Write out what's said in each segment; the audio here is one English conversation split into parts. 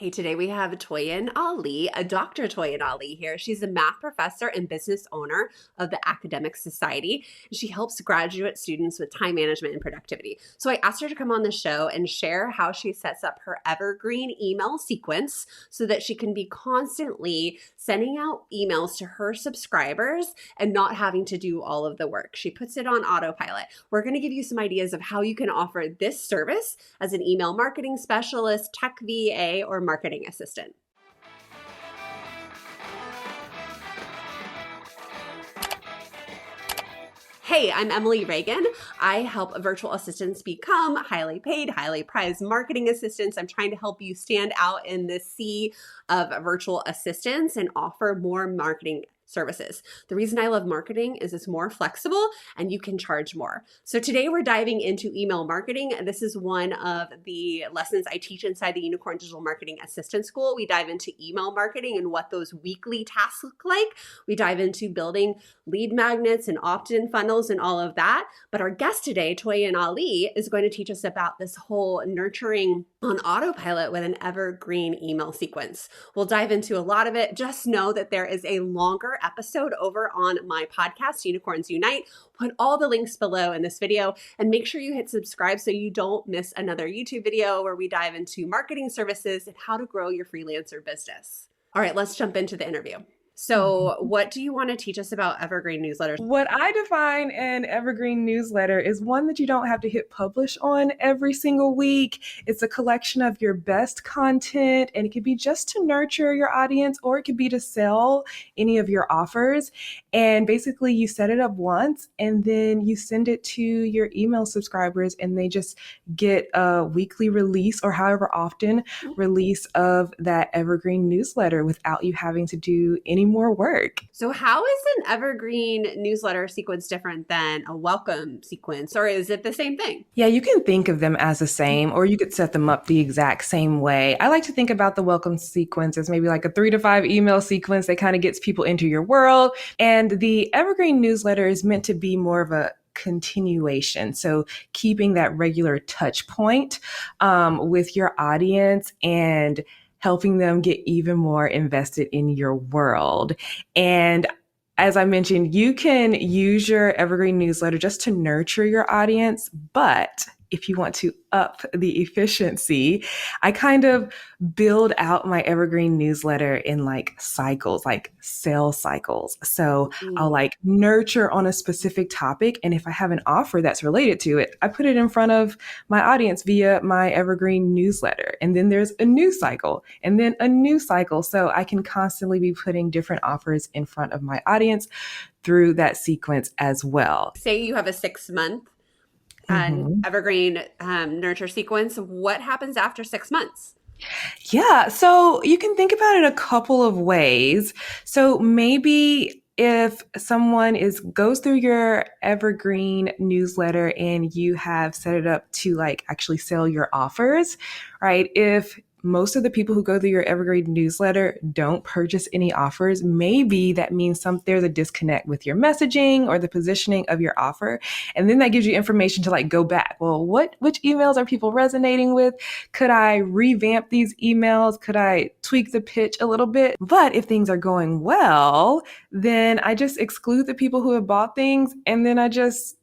Hey, today we have Toyin Alli, a Dr. Toyin Alli here. She's a math professor and business owner of the Academic Society. She helps graduate students with time management and productivity. So I asked her to come on the show and share how she sets up her evergreen email sequence so that she can be constantly sending out emails to her subscribers and not having to do all of the work. She puts it on autopilot. We're going to give you some ideas of how you can offer this service as an email marketing specialist, tech VA, or marketing assistant. Hey, I'm Emily Reagan. I help virtual assistants become highly paid, highly prized marketing assistants. I'm trying to help you stand out in the sea of virtual assistants and offer more marketing services. The reason I love marketing is it's more flexible and you can charge more. So today we're diving into email marketing. This is one of the lessons I teach inside the Unicorn Digital Marketing Assistant School. We dive into email marketing and what those weekly tasks look like. We dive into building lead magnets and opt-in funnels and all of that. But our guest today, Toyin Alli, is going to teach us about this whole nurturing on autopilot with an evergreen email sequence. We'll dive into a lot of it. Just know that there is a longer episode over on my podcast, Unicorns Unite. Put all the links below in this video and make sure you hit subscribe so you don't miss another YouTube video where we dive into marketing services and how to grow your freelancer business. All right, let's jump into the interview. So what do you want to teach us about evergreen newsletters? What I define an evergreen newsletter is one that you don't have to hit publish on every single week. It's a collection of your best content, and it could be just to nurture your audience, or it could be to sell any of your offers. And basically you set it up once and then you send it to your email subscribers, and they just get a weekly release or however often release of that evergreen newsletter without you having to do any more work. So how is an evergreen newsletter sequence different than a welcome sequence, or is it the same thing? Yeah, you can think of them as the same, or you could set them up the exact same way. I like to think about the welcome sequence as maybe like a 3 to 5 email sequence that kind of gets people into your world. And the evergreen newsletter is meant to be more of a continuation. So keeping that regular touch point with your audience and helping them get even more invested in your world. And as I mentioned, you can use your evergreen newsletter just to nurture your audience, but if you want to up the efficiency, I kind of build out my evergreen newsletter in like cycles, like sales cycles. So I'll like nurture on a specific topic. And if I have an offer that's related to it, I put it in front of my audience via my evergreen newsletter. And then there's a new cycle and then a new cycle. So I can constantly be putting different offers in front of my audience through that sequence as well. Say you have a 6-month evergreen nurture sequence. What happens after 6 months? Yeah, so you can think about it a couple of ways. So maybe if someone goes through your evergreen newsletter and you have set it up to like actually sell your offers, right? If most of the people who go through your evergreen newsletter don't purchase any offers, maybe that means there's a disconnect with your messaging or the positioning of your offer. And then that gives you information to like go back. Well, which emails are people resonating with? Could I revamp these emails? Could I tweak the pitch a little bit? But if things are going well, then I just exclude the people who have bought things, and then I just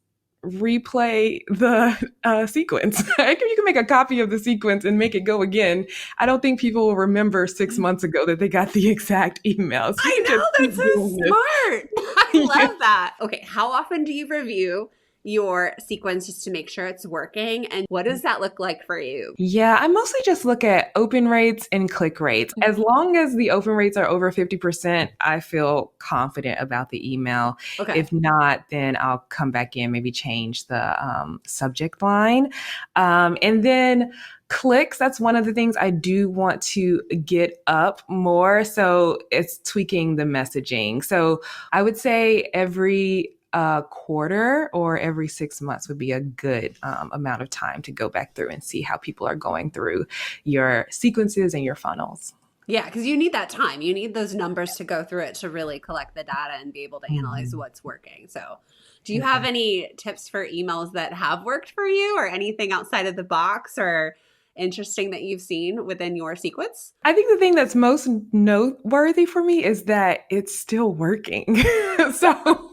replay the sequence. You can make a copy of the sequence and make it go again. I don't think people will remember 6 months ago that they got the exact email. So I know, that's so smart. I love that. Okay, how often do you review your sequence just to make sure it's working? And what does that look like for you? Yeah, I mostly just look at open rates and click rates. As long as the open rates are over 50%, I feel confident about the email. Okay. If not, then I'll come back in, maybe change the subject line. And then clicks, that's one of the things I do want to get up more. So it's tweaking the messaging. So I would say every quarter or every 6 months would be a good amount of time to go back through and see how people are going through your sequences and your funnels. Yeah, because you need that time. You need those numbers to go through it to really collect the data and be able to analyze what's working. So do you have any tips for emails that have worked for you, or anything outside of the box, or interesting that you've seen within your sequence? I think the thing that's most noteworthy for me is that it's still working. So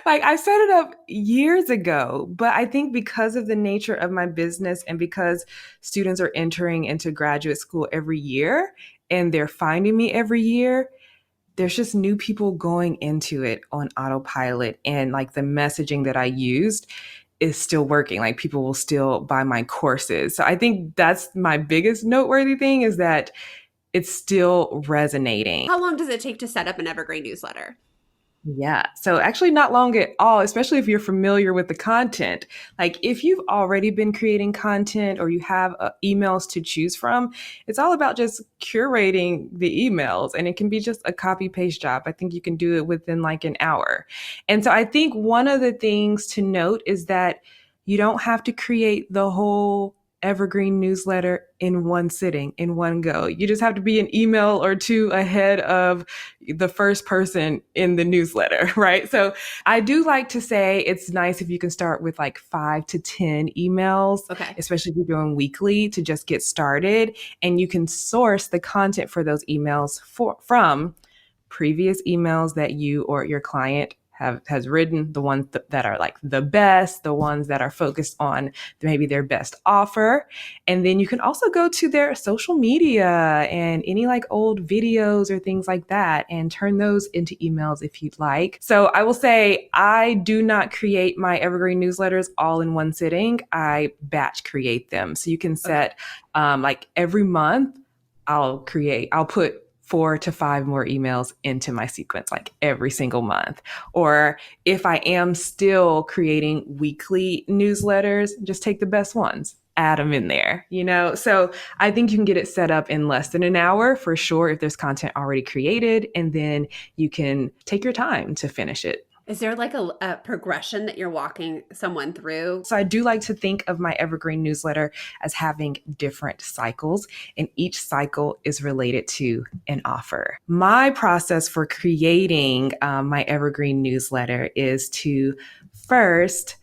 like I set it up years ago, but I think because of the nature of my business and because students are entering into graduate school every year and they're finding me every year, there's just new people going into it on autopilot, and like the messaging that I used is still working. Like people will still buy my courses. So I think that's my biggest noteworthy thing, is that it's still resonating. How long does it take to set up an Evergreen newsletter? Yeah. So actually not long at all, especially if you're familiar with the content. Like if you've already been creating content or you have emails to choose from, it's all about just curating the emails, and it can be just a copy paste job. I think you can do it within like an hour. And so I think one of the things to note is that you don't have to create the whole Evergreen newsletter in one sitting, in one go. You just have to be an email or two ahead of the first person in the newsletter, right? So I do like to say it's nice if you can start with like 5 to 10 emails, Okay. especially if you're doing weekly, to just get started. And you can source the content for those emails from previous emails that you or your client has written, the ones that are like the best, the ones that are focused on maybe their best offer. And then you can also go to their social media and any like old videos or things like that and turn those into emails if you'd like. So I will say I do not create my Evergreen newsletters all in one sitting. I batch create them. So you can set like every month I'll put 4 to 5 more emails into my sequence, like every single month. Or if I am still creating weekly newsletters, just take the best ones, add them in there, you know? So I think you can get it set up in less than an hour for sure if there's content already created, and then you can take your time to finish it. Is there like a progression that you're walking someone through? So I do like to think of my Evergreen newsletter as having different cycles, and each cycle is related to an offer. My process for creating my Evergreen newsletter is to first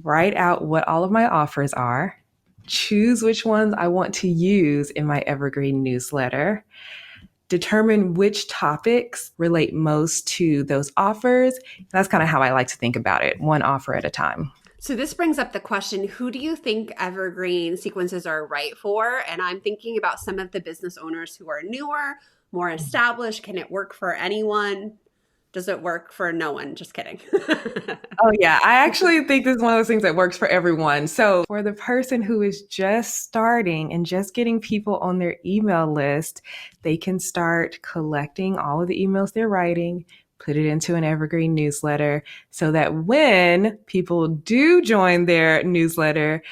write out what all of my offers are, choose which ones I want to use in my Evergreen newsletter, determine which topics relate most to those offers. That's kind of how I like to think about it, one offer at a time. So this brings up the question, who do you think Evergreen sequences are right for? And I'm thinking about some of the business owners who are newer, more established. Can it work for anyone? Does it work for no one? Just kidding. Oh, yeah. I actually think this is one of those things that works for everyone. So for the person who is just starting and just getting people on their email list, they can start collecting all of the emails they're writing, put it into an Evergreen newsletter so that when people do join their newsletter,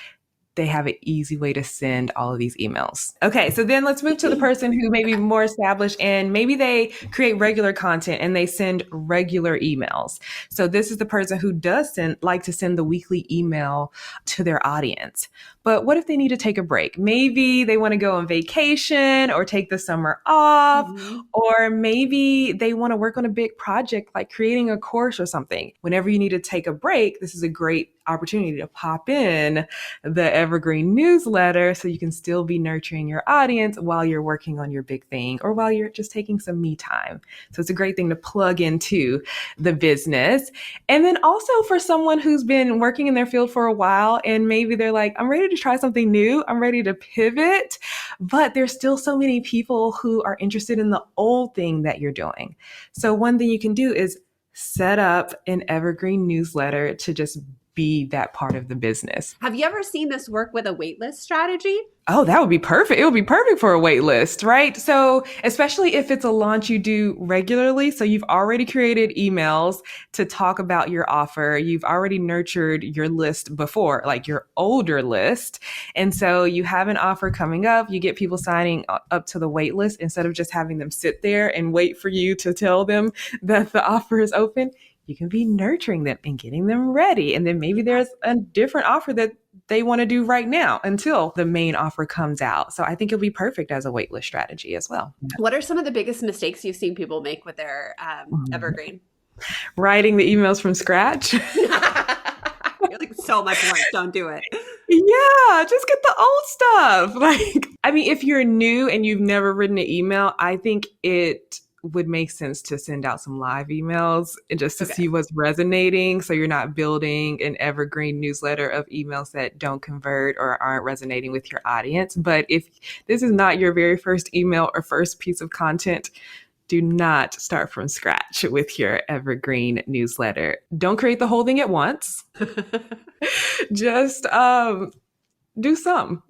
they have an easy way to send all of these emails. Okay, so then let's move to the person who may be more established and maybe they create regular content and they send regular emails. So this is the person who does like to send the weekly email to their audience. But what if they need to take a break? Maybe they want to go on vacation or take the summer off, or maybe they want to work on a big project like creating a course or something. Whenever you need to take a break, this is a great opportunity to pop in the Evergreen newsletter so you can still be nurturing your audience while you're working on your big thing or while you're just taking some me time. So it's a great thing to plug into the business. And then also for someone who's been working in their field for a while and maybe they're like, I'm ready to try something new. I'm ready to pivot, but there's still so many people who are interested in the old thing that you're doing. So one thing you can do is set up an Evergreen newsletter to just be that part of the business. Have you ever seen this work with a waitlist strategy? Oh, that would be perfect. It would be perfect for a wait list, right? So especially if it's a launch you do regularly. So you've already created emails to talk about your offer. You've already nurtured your list before, like your older list. And so you have an offer coming up. You get people signing up to the wait list instead of just having them sit there and wait for you to tell them that the offer is open. You can be nurturing them and getting them ready. And then maybe there's a different offer that they want to do right now until the main offer comes out. So I think it'll be perfect as a waitlist strategy as well. What are some of the biggest mistakes you've seen people make with their Evergreen? Writing the emails from scratch. You're like, so much work. Don't do it. Yeah, just get the old stuff. Like, I mean, if you're new and you've never written an email, I think it would make sense to send out some live emails and just to see what's resonating. So you're not building an evergreen newsletter of emails that don't convert or aren't resonating with your audience. But if this is not your very first email or first piece of content, do not start from scratch with your evergreen newsletter. Don't create the whole thing at once. Just do some.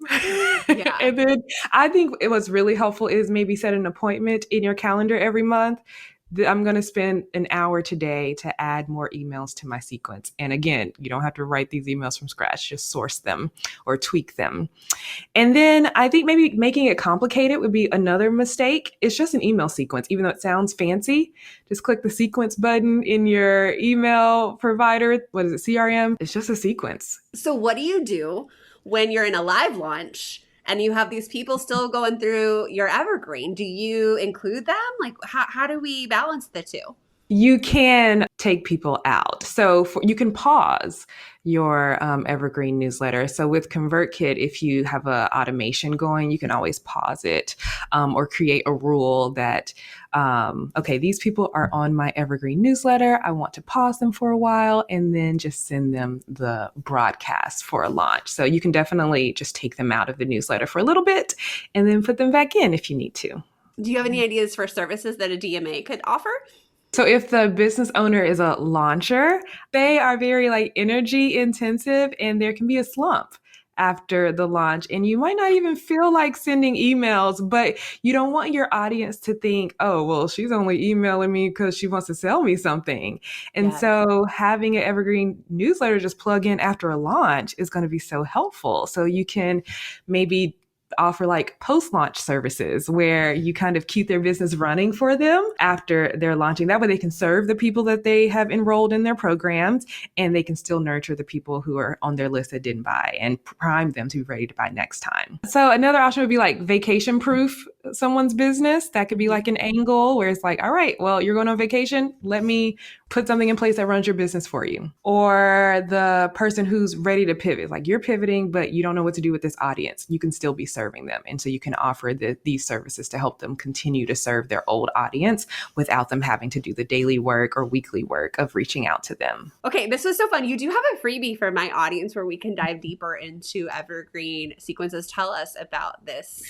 Yeah. And then I think what's really helpful is maybe set an appointment in your calendar every month. I'm going to spend an hour today to add more emails to my sequence. And again, you don't have to write these emails from scratch, just source them or tweak them. And then I think maybe making it complicated would be another mistake. It's just an email sequence, even though it sounds fancy. Just click the sequence button in your email provider. What is it, CRM? It's just a sequence. So what do you do when you're in a live launch and you have these people still going through your evergreen? Do you include them? Like, how do we balance the two? You can take people out. So you can pause your evergreen newsletter. So with ConvertKit, if you have an automation going, you can always pause it or create a rule that, okay, these people are on my evergreen newsletter. I want to pause them for a while and then just send them the broadcast for a launch. So you can definitely just take them out of the newsletter for a little bit and then put them back in if you need to. Do you have any ideas for services that a DMA could offer? So if the business owner is a launcher, they are very like energy intensive and there can be a slump after the launch and you might not even feel like sending emails, but you don't want your audience to think, oh, well, she's only emailing me because she wants to sell me something. And so having an evergreen newsletter just plug in after a launch is going to be so helpful. So you can maybe offer like post-launch services where you kind of keep their business running for them after they're launching. That way they can serve the people that they have enrolled in their programs and they can still nurture the people who are on their list that didn't buy and prime them to be ready to buy next time. So another option would be like vacation proof someone's business. That could be like an angle where it's like, all right, well, you're going on vacation. Let me put something in place that runs your business for you. Or the person who's ready to pivot, like you're pivoting, but you don't know what to do with this audience. You can still be serving them. And so you can offer these services to help them continue to serve their old audience without them having to do the daily work or weekly work of reaching out to them. Okay, this was so fun. You do have a freebie for my audience where we can dive deeper into evergreen sequences. Tell us about this.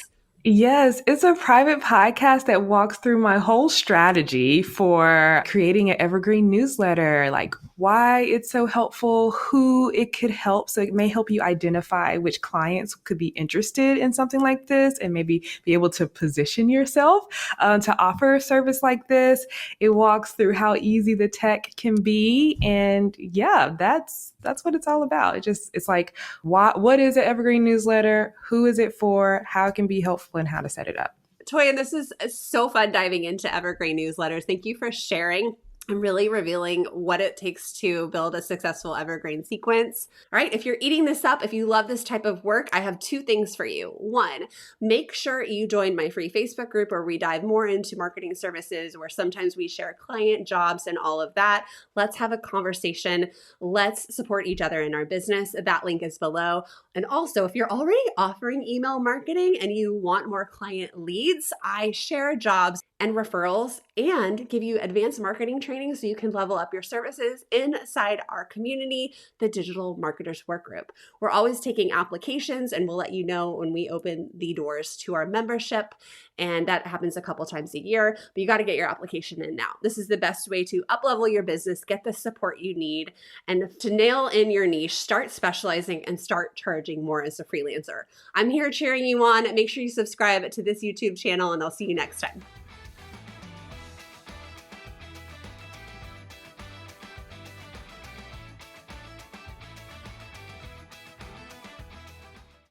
Yes, it's a private podcast that walks through my whole strategy for creating an evergreen newsletter, like why it's so helpful, who it could help. So it may help you identify which clients could be interested in something like this and maybe be able to position yourself to offer a service like this. It walks through how easy the tech can be. And yeah, that's what it's all about. It's like, what is an evergreen newsletter? Who is it for? How it can be helpful and how to set it up. Toyin, this is so fun diving into evergreen newsletters. Thank you for sharing and really revealing what it takes to build a successful evergreen sequence. All right, if you're eating this up, if you love this type of work, I have two things for you. One, make sure you join my free Facebook group where we dive more into marketing services, where sometimes we share client jobs and all of that. Let's have a conversation. Let's support each other in our business. That link is below. And also, if you're already offering email marketing and you want more client leads, I share jobs and referrals and give you advanced marketing training so you can level up your services inside our community, the Digital Marketers Workgroup. We're always taking applications and we'll let you know when we open the doors to our membership. And that happens a couple times a year, but you got to get your application in now. This is the best way to up-level your business, get the support you need, and to nail in your niche, start specializing and start charging more as a freelancer. I'm here cheering you on. Make sure you subscribe to this YouTube channel and I'll see you next time.